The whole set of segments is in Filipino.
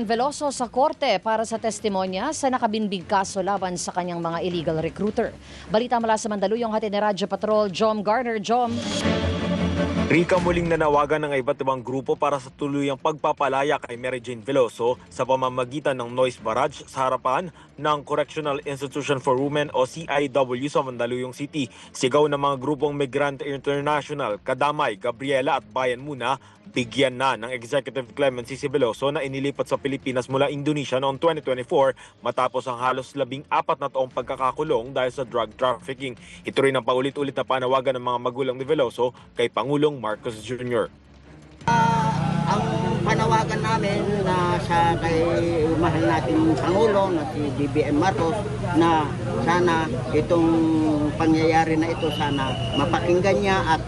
Veloso sa korte para sa testimonya sa nakabinbig kaso laban sa kanyang mga illegal recruiter. Balita mula sa Mandaluyong, hatid ni Radyo Patrol Jom Garner. Jom. Rika, muling nanawagan ng iba't ibang grupo para sa tuluyang pagpapalaya kay Mary Jane Veloso sa pamamagitan ng noise barrage sa harapan ng Correctional Institution for Women o CIW sa Mandaluyong City. Sigaw ng mga grupong Migrante International, Kadamay, Gabriela at Bayan Muna, bigyan na ng executive clemency si Veloso na inilipat sa Pilipinas mula Indonesia noong 2024 matapos ang halos 14 na taong pagkakakulong dahil sa drug trafficking. Ito rin ang paulit-ulit na panawagan ng mga magulang ni Veloso kay Pangulong Marcos Jr. Ang panawagan namin na sa kay mahal nating Pangulo na si BBM Marcos na sana itong pangyayari na ito sana mapakinggan niya at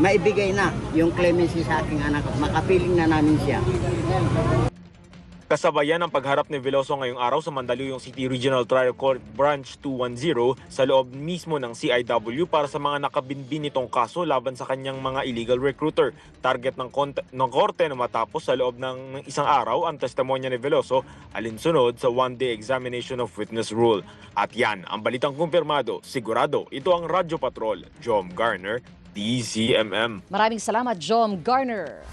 maibigay na yung clemency sa aking anak at makapiling na namin siya. Kasabayan ang pagharap ni Veloso ngayong araw sa Mandaluyong City Regional Trial Court Branch 210 sa loob mismo ng CIW para sa mga nakabinbin nitong kaso laban sa kanyang mga illegal recruiter. Target ng korte na matapos sa loob ng isang araw ang testimonya ni Veloso alinsunod sa one-day examination of witness rule. At yan ang balitang kumpirmado, sigurado. Ito ang Radyo Patrol, Jom Garner, DZMM. Maraming salamat, Jom Garner.